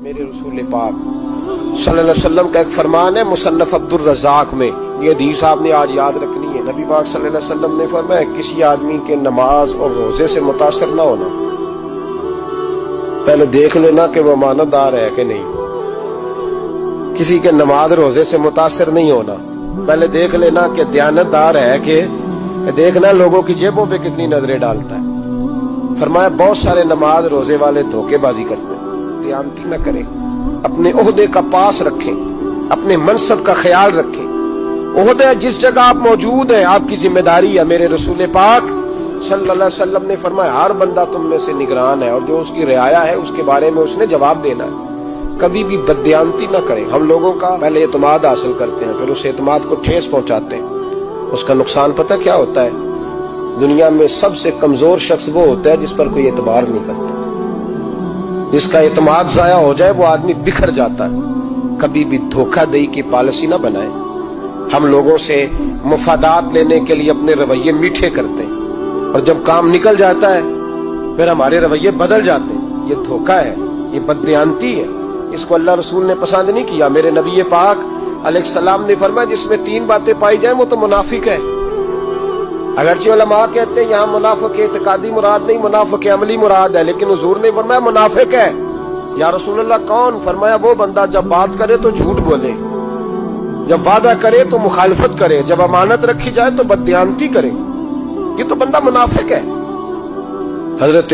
میرے رسول پاک صلی اللہ علیہ وسلم کا ایک فرمان ہے مصنف عبدالرزاق میں، یہ حدیث آپ نے آج یاد رکھنی ہے۔ نبی پاک صلی اللہ علیہ وسلم نے فرمایا کسی آدمی کے نماز اور روزے سے متاثر نہ ہونا، پہلے دیکھ لینا کہ وہ امانت دار ہے کہ نہیں۔ کسی کے نماز روزے سے متاثر نہیں ہونا، پہلے دیکھ لینا کہ دیانت دار ہے کہ دیکھنا لوگوں کی جیبوں پہ کتنی نظریں ڈالتا ہے۔ فرمایا بہت سارے نماز روزے والے دھوکے بازی کرتے ہیں، دیانتی نہ کریں، اپنے عہدے کا پاس رکھیں، اپنے منصب کا خیال رکھیں۔ عہدہ جس جگہ آپ موجود ہیں آپ کی ذمہ داری ہے۔ میرے رسول پاک صلی اللہ علیہ وسلم نے فرمایا ہر بندہ تم میں سے نگران ہے، اور جو اس کی رعایا ہے اس کے بارے میں اس نے جواب دینا ہے۔ کبھی بھی بددیانتی نہ کریں۔ ہم لوگوں کا پہلے اعتماد حاصل کرتے ہیں، پھر اس اعتماد کو ٹھیس پہنچاتے ہیں۔ اس کا نقصان پتہ کیا ہوتا ہے؟ دنیا میں سب سے کمزور شخص وہ ہوتا ہے جس پر کوئی اعتبار نہیں کرتا۔ جس کا اعتماد ضائع ہو جائے وہ آدمی بکھر جاتا ہے۔ کبھی بھی دھوکہ دہی کی پالیسی نہ بنائیں۔ ہم لوگوں سے مفادات لینے کے لیے اپنے رویے میٹھے کرتے ہیں، اور جب کام نکل جاتا ہے پھر ہمارے رویے بدل جاتے ہیں۔ یہ دھوکہ ہے، یہ بددیانتی ہے، اس کو اللہ رسول نے پسند نہیں کیا۔ میرے نبی پاک علیہ السلام نے فرمایا جس میں تین باتیں پائی جائیں وہ تو منافق ہے۔ اگرچہ علماء کہتے ہیں یہاں منافق اعتقادی مراد نہیں، منافق عملی مراد ہے، لیکن حضور نے فرمایا منافق ہے۔ یا رسول اللہ کون؟ فرمایا وہ بندہ جب بات کرے تو جھوٹ بولے، جب وعدہ کرے تو مخالفت کرے، جب امانت رکھی جائے تو بددیانتی کرے، یہ تو بندہ منافق ہے۔ حضرت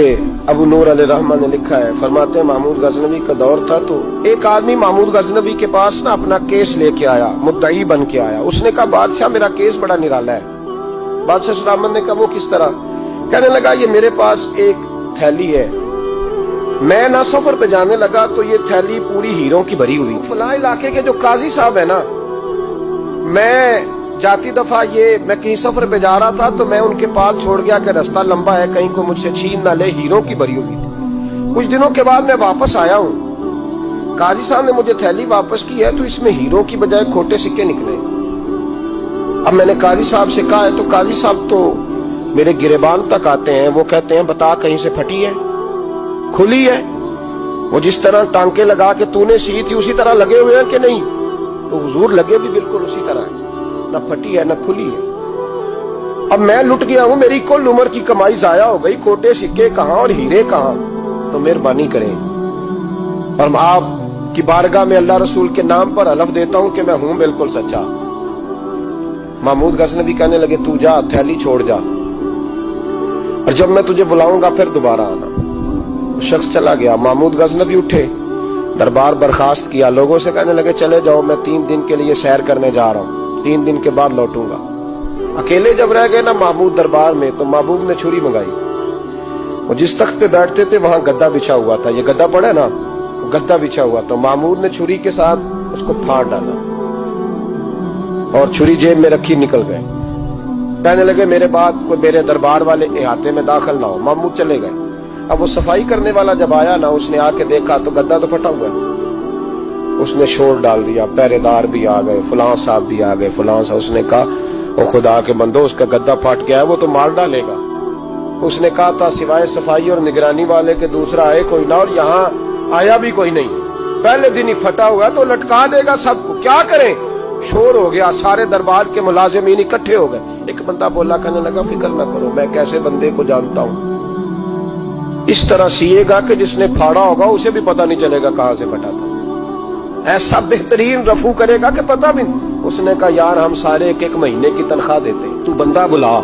ابو نور علیہ رحمہ نے لکھا ہے، فرماتے ہیں محمود غزنوی کا دور تھا تو ایک آدمی محمود غزنوی کے پاس نا اپنا کیس لے کے آیا، مدعی بن کے آیا۔ اس نے کہا بادشاہ میرا کیس بڑا نرالا ہے۔ بادشاہ سلامت نے کہا وہ کس طرح؟ کہنے لگا یہ میرے پاس ایک تھیلی ہے، میں نہ سفر پہ جانے لگا تو یہ تھیلی پوری ہیروں کی بھری ہوئی، فلاں علاقے کے جو قاضی صاحب ہے نا، میں جاتی دفعہ میں کہیں سفر پہ جا رہا تھا تو میں ان کے پاس چھوڑ گیا کہ راستہ لمبا ہے، کہیں کو مجھ سے چھین نہ لے، ہیروں کی بھری ہوئی تھی۔ کچھ دنوں کے بعد میں واپس آیا ہوں، قاضی صاحب نے مجھے تھیلی واپس کی ہے تو اس میں ہیروں کی بجائے کھوٹے سکے نکلے۔ اب میں نے قاضی صاحب سے کہا ہے تو قاضی صاحب تو میرے گریبان تک آتے ہیں، وہ کہتے ہیں بتا کہیں سے پھٹی ہے، کھلی ہے؟ وہ جس طرح ٹانکے لگا کے تو نے سی تھی اسی طرح لگے ہوئے ہیں کہ نہیں؟ تو حضور لگے بھی بالکل اسی طرح ہے، نہ پھٹی ہے نہ کھلی ہے۔ اب میں لٹ گیا ہوں، میری کل عمر کی کمائی ضائع ہو گئی، کھوٹے سکے کہاں اور ہیرے کہاں؟ تو مہربانی کریں، اور آپ کی بارگاہ میں اللہ رسول کے نام پر حلف دیتا ہوں کہ میں ہوں بالکل سچا۔ محمود غزنوی کہنے لگے تو جا، تھیلی چھوڑ جا، اور جب میں تجھے بلاؤں گا پھر دوبارہ آنا۔ شخص چلا گیا۔ محمود غزنوی اٹھے، دربار برخاست کیا، لوگوں سے کہنے لگے چلے جاؤ میں 3 دن کے لیے سیر کرنے جا رہا ہوں، 3 دن کے بعد لوٹوں گا۔ اکیلے جب رہ گئے نا محمود دربار میں تو محبوب نے چھری منگائی۔ وہ جس تخت پہ بیٹھتے تھے وہاں گدا بچھا ہوا تھا، یہ گدا پڑا ہے نا، گدا بچھا ہوا تھا۔ محمود نے چھری کے ساتھ اس کو پھاڑ ڈالا اور چھری جیب میں رکھی نکل گئے۔ کہنے لگے میرے بعد کوئی میرے دربار والے احاطے میں داخل نہ ہو۔ محمود چلے گئے۔ اب وہ صفائی کرنے والا جب آیا نا، اس نے آ کے دیکھا تو گدا تو پھٹا ہوا ہے۔ اس نے شور ڈال دیا، پہرے دار بھی آ گئے، فلاں صاحب بھی آ گئے، فلاں صاحب۔ اس نے کہا او خدا کے بندو، اس کا گدا پھٹ گیا ہے، وہ تو مار ڈالے گا۔ اس نے کہا تھا سوائے صفائی اور نگرانی والے کے دوسرا آئے کوئی نہ، اور یہاں آیا بھی کوئی نہیں، پہلے دن ہی پھٹا ہوا تو لٹکا دے گا سب کو، کیا کریں؟ شور ہو گیا، سارے دربار کے ملازمین اکٹھے ہو گئے۔ ایک بندہ بولا، کہنے لگا فکر نہ کرو، میں کیسے بندے کو جانتا ہوں، اس طرح سیے گا کہ جس نے پھاڑا ہوگا اسے بھی پتہ نہیں چلے گا کہاں سے پھٹا تھا، ایسا بہترین رفو کرے گا کہ پتہ بھی نہیں۔ اس نے کہا یار ہم سارے 1 مہینے کی تنخواہ دیتے ہیں، تو بندہ بلا۔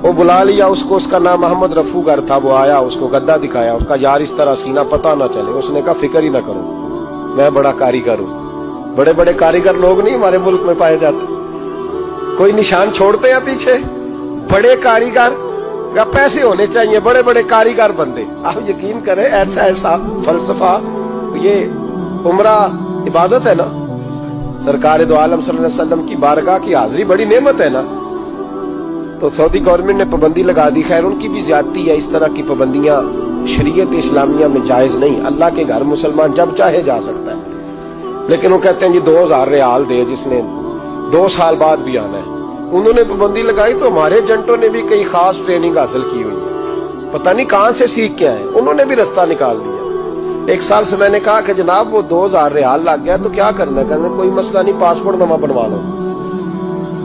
وہ بلا لیا اس کو، اس کا نام محمد رفو گر تھا۔ وہ آیا، اس کو گدا دکھایا، اس کا یار اس طرح سینہ پتہ نہ چلے۔ اس نے کہا فکر ہی نہ کرو، میں بڑا کاریگر ہوں۔ بڑے بڑے کاریگر لوگ نہیں ہمارے ملک میں پائے جاتے، کوئی نشان چھوڑتے ہیں پیچھے؟ بڑے کاریگر یا پیسے ہونے چاہیے، بڑے بڑے کاریگر بندے۔ آپ یقین کریں ایسا فلسفہ، یہ عمرہ عبادت ہے نا، سرکار دو عالم صلی اللہ علیہ وسلم کی بارگاہ کی حاضری بڑی نعمت ہے نا۔ تو سعودی گورنمنٹ نے پابندی لگا دی، خیر ان کی بھی زیادتی ہے، اس طرح کی پابندیاں شریعت اسلامیہ میں جائز نہیں۔ اللہ کے گھر مسلمان جب چاہے جا سکتا ہے، لیکن وہ کہتے ہیں جی 2000 ریال دے جس نے 2 سال بعد بھی آنا ہے۔ انہوں نے پابندی لگائی تو ہمارے ایجنٹوں نے بھی کئی خاص ٹریننگ حاصل کی ہوئی ہے، پتہ نہیں کہاں سے سیکھ کے آئے، انہوں نے بھی رستہ نکال دیا۔ एक साल से मैंने कहा कि जनाब वो 2000 रियाल लग गया तो क्या करना है? कहने कोई मसला नहीं, पासपोर्ट नवा बनवा लो,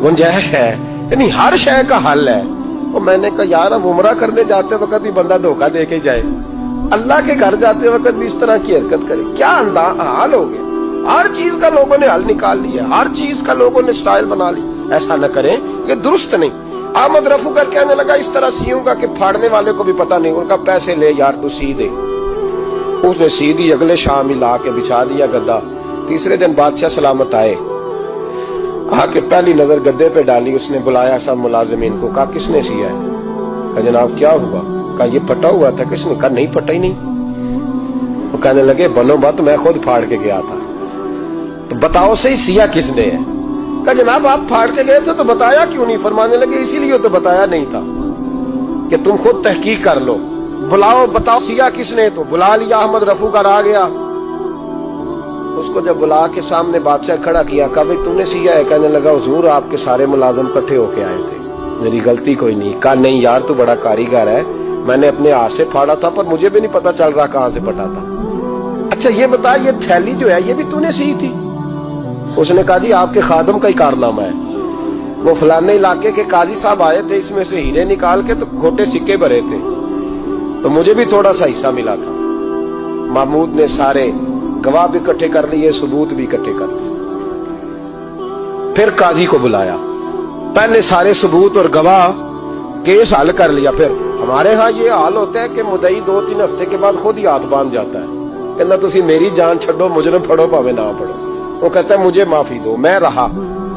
गुंजाइश है। यानी हर शय का हल है। और मैंने कहा यार अब उमरा करने जाते वक्त भी बंदा धोखा दे के जाए, अल्लाह के घर जाते वक्त भी इस तरह की हरकत करे, क्या हाल हो गया। हर चीज का लोगों ने हल निकाल लिया, हर चीज का लोगों ने स्टाइल बना ली। ऐसा न करें, ये दुरुस्त नहीं। अहमद रफू का कहने लगा इस तरह सीऊंगा कि फाड़ने वाले को भी पता नहीं। उनका पैसे ले यार तू सी दे। उसने सी दी, अगले शाम ही ला के बिछा दिया गद्दा। तीसरे दिन बादशाह सलामत आए, आके पहली नजर गद्दे पे डाली। उसने बुलाया सब मुलाजिमीन को, कहा किसने सिया है? कहा जनाब क्या हुआ? कहा ये फटा हुआ था। किसने? कहा नहीं फटा ही नहीं। वो कहने लगे बनो बात, मैं खुद फाड़ के गया था। तो बताओ सही सिया किसने है? कहा जनाब आप फाड़ के गए थे तो बताया क्यों नहीं? फरमाने लगे इसीलिए तो बताया नहीं था कि तुम खुद तहकीक कर लो, बुलाओ बताओ सिया किसने। तो बुला लिया, अहमद रफू का आ गया। उसको जब बुला के सामने बादशाह खड़ा किया, कहा भाई तूने सिया है? कहने लगा हुजूर आपके सारे मुलाजिम इकट्ठे होके आए थे, मेरी गलती कोई नहीं। कहा नहीं यार तू बड़ा कारीगर है, मैंने अपने हाथ से फाड़ा था पर मुझे भी नहीं पता चल रहा कहां से फटा था। अच्छा ये बता ये थैली जो है ये भी तूने सी थी? उसने कहा जी आपके खादम का ही कारनामा है, वो फलाने इलाके के काजी साहब आए थे, इसमें से हीरे निकाल के तो खोटे सिक्के भरे थे, तो मुझे भी थोड़ा सा हिस्सा मिला था। महमूद ने सारे गवाह भी इकट्ठे कर लिए, सबूत भी इकट्ठे कर लिए। फिर काजी को बुलाया, पहले सारे सबूत और गवाह केस हल कर लिया। फिर हमारे यहाँ ये हाल होता है कि मुदई 2-3 हफ्ते के बाद खुद ही हाथ बांध जाता है, कहना तुसी मेरी जान छड़ो, मुजरम फड़ो भावे ना पड़ो। वो कहता है मुझे माफी दो, मैं रहा।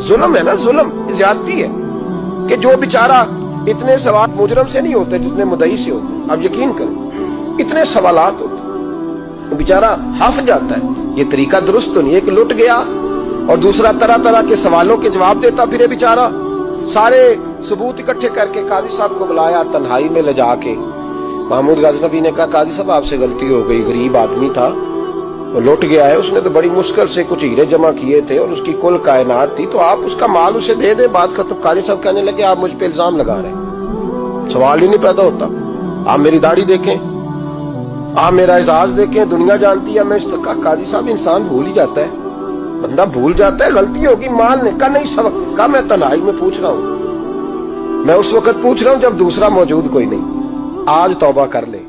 जुल्म है ना, जुल्म ज्यादती है कि जो बेचारा इतने सवाल मुजरम से नहीं होते जितने मुदई से होते। अब यकीन करो इतने सवालात होते, बेचारा हफ जाता है। ये तरीका दुरुस्त तो नहीं है कि लुट गया और दूसरा तरह तरह के सवालों के जवाब देता फिरे बेचारा। सारे सबूत इकट्ठे करके काजी साहब को बुलाया, तन्हाई में ले जाके महमूद गजनवी ने कहा काजी साहब आपसे गलती हो गई, गरीब आदमी था वो लुट गया है, उसने तो बड़ी मुश्किल से कुछ हीरे जमा किए थे और उसकी कुल कायनात थी, तो आप उसका माल उसे दे दे, बात खत्म। काजी साहब कहने लगे आप मुझ पे इल्जाम लगा रहे हैं, सवाल ही नहीं पैदा होता। आप मेरी दाढ़ी देखें, आप मेरा एजाज देखें, दुनिया जानती है मैं इस तक। काजी साहब इंसान भूल ही जाता है, बंदा भूल जाता है, गलती होगी मान ले। का नहीं सबक, का मैं तन्हाई में पूछ रहा हूं, मैं उस वक्त पूछ रहा हूं जब दूसरा मौजूद कोई नहीं। आज तौबा कर ले,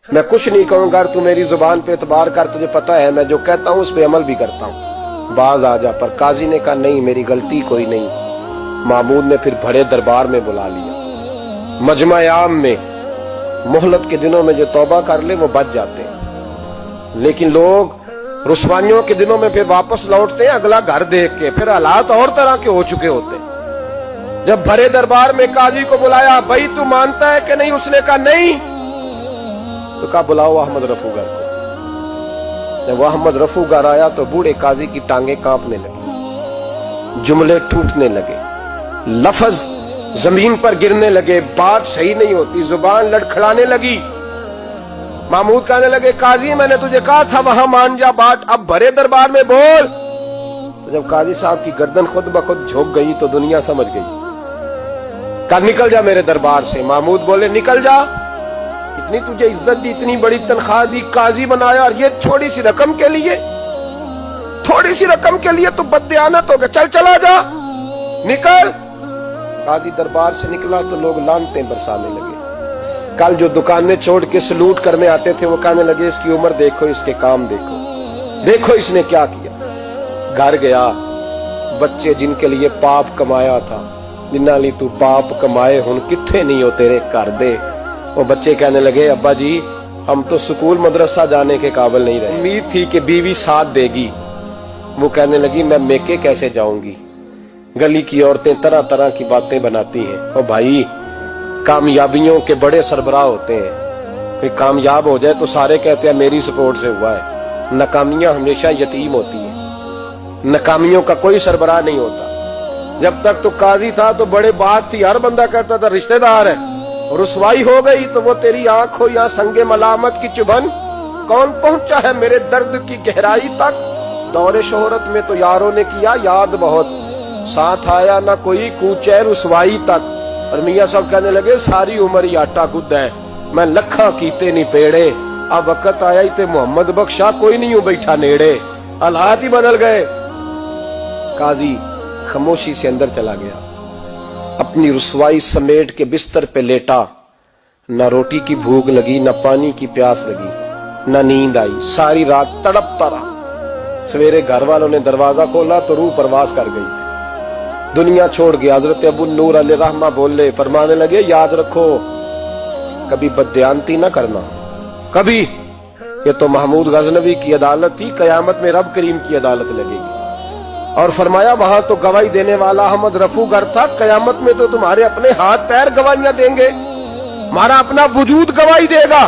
मैं कुछ नहीं कहूंगा, तू मेरी जुबान पे एतबार कर, तुझे पता है मैं जो कहता हूं उस पे अमल भी करता हूं, बाज आ जा। पर काजी ने कहा नहीं मेरी गलती कोई नहीं। महमूद ने फिर बड़े दरबार में बुला लिया, मजमा आम में। मोहलत के दिनों में जो तौबा कर ले वो बच जाते हैं, लेकिन लोग रुस्वानियों के दिनों में फिर वापस लौटते हैं अगला घर देख के, फिर हालात और तरह के हो चुके होते हैं। जब बड़े दरबार में काजी को बुलाया, भाई तू मानता है कि नहीं? उसने कहा नहीं। तो कहा बुलाओ अहमद रफूगर को। जब अहमद रफूगर आया तो बूढ़े काजी की टांगे कांपने लगी, जुमले टूटने लगे, लफ्ज जमीन पर गिरने लगे, बात सही नहीं होती, जुबान लड़खड़ाने लगी। महमूद कहने लगे काजी मैंने तुझे कहा था वहां मान जा बात, अब बड़े दरबार में बोल। तो जब काजी साहब की गर्दन खुद ब खुद झुक गई तो दुनिया समझ गई। कहा निकल जा मेरे दरबार से। महमूद बोले निकल जा, इतनी तुझे इज्जत दी, इतनी बड़ी तनख्वाह दी, काजी बनाया और ये छोटी सी रकम के लिए, थोड़ी सी रकम के लिए तो बददियानत हो गया, चल चला जा निकल। काजी दरबार से निकला तो लोग लानते बरसाने लगे। कल जो दुकानें छोड़ के सलूट करने आते थे वो कहने लगे इसकी उम्र देखो, इसके काम देखो, देखो इसने क्या किया। घर गया, बच्चे जिनके लिए पाप कमाया था, जिन्ना ली तू पाप कमाए हुन किथे नहीं हो तेरे घर दे। वो बच्चे कहने लगे अब्बा जी हम तो स्कूल मदरसा जाने के काबिल नहीं रहे, उम्मीद थी कि बीवी साथ देगी। वो कहने लगी मैं मेके कैसे जाऊंगी। गली की औरतें तरह तरह की बातें बनाती हैं। और भाई कामयाबियों के बड़े सरबराह होते हैं, कोई कामयाब हो जाए तो सारे कहते हैं मेरी सपोर्ट से हुआ है। नाकामियां हमेशा यतीम होती हैं, नाकामियों का कोई सरबराह नहीं होता। जब तक तो काजी था तो बड़े बात थी, हर बंदा कहता था रिश्तेदार है। रुसवाई हो गई तो वो तेरी आंख हो या संगे मलामत की चुभन, कौन पहुंचा है मेरे दर्द की गहराई तक। दौरे शोहरत में तो यारों ने किया याद बहुत, साथ आया ना कोई कूचे रुसवाई तक। और मियां साहब कहने लगे सारी उम्र ही आटा गुद्द है, मैं लखा कीते नहीं पेड़े, अब वक्त आया ही थे मोहम्मद बख्शा कोई नहीं हूं बैठा नेड़े, हालात ही बदल गए। काजी खामोशी से अंदर चला गया, अपनी रुसवाई समेट के बिस्तर पे लेटा। न रोटी की भूख लगी, न पानी की प्यास लगी, न नींद आई, सारी रात तड़पता रहा। सवेरे घर वालों ने दरवाजा खोला तो रूह परवास कर गई थी, दुनिया छोड़ गया। हजरत अबू नूर अलैहिर्रहमा बोले, फरमाने लगे, याद रखो कभी बददियानती न करना, कभी। ये तो महमूद गजनवी की अदालत थी, कयामत में रब करीम की अदालत लगेगी। और फरमाया वहां तो गवाही देने वाला अहमद रफू घर था, कयामत में तो तुम्हारे अपने हाथ पैर गवाहियां देंगे, हमारा अपना वजूद गवाही देगा।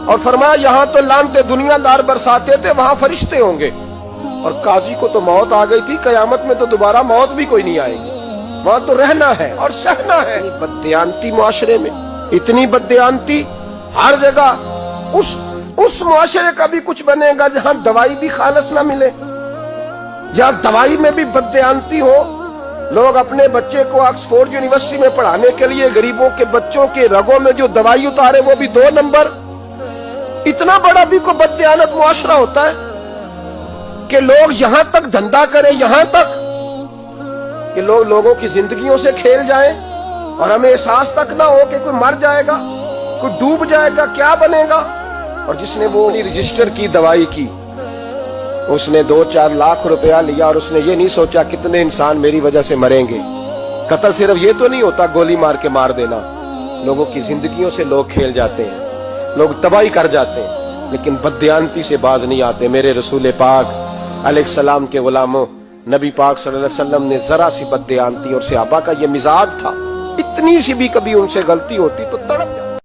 और फरमाया यहां तो लानते दुनियादार बरसाते थे, वहां फरिश्ते होंगे। और काजी को तो मौत आ गई थी, कयामत में तो दोबारा मौत भी कोई नहीं आएगी, वहां तो रहना है और सहना है। बददियानती मुआशरे में, इतनी बददियानती हर जगह। उस मुआशरे का भी कुछ बनेगा जहां दवाई भी खालस ना मिले, जहां दवाई में भी बददियानती हो। लोग अपने बच्चे को ऑक्सफोर्ड यूनिवर्सिटी में पढ़ाने के लिए गरीबों के बच्चों के रगों में जो दवाई उतारे वो भी 2 नंबर। इतना बड़ा भी को बददियानत मुआशरा होता है कि लोग यहां तक धंधा करें, यहां तक कि लोग लोगों की जिंदगियों से खेल जाएं और हमें एहसास तक ना हो कि कोई मर जाएगा, कोई डूब जाएगा, क्या बनेगा। और जिसने वो रजिस्टर की दवाई की, उसने 2-4 लाख रुपया लिया और उसने ये नहीं सोचा कितने इंसान मेरी वजह से मरेंगे। कत्ल सिर्फ ये तो नहीं होता गोली मार के मार देना, लोगों की जिंदगियों से लोग खेल जाते हैं, लोग तबाही कर जाते हैं, लेकिन बददियानती से बाज नहीं आते। मेरे रसूल पाक अलैहिस्सलाम के गुलामों, नबी पाक सल्लल्लाहु अलैहि वसल्लम ने जरा सी बददियानती, और सहाबा का ये मिजाज था, इतनी सी भी कभी उनसे गलती होती तो तड़प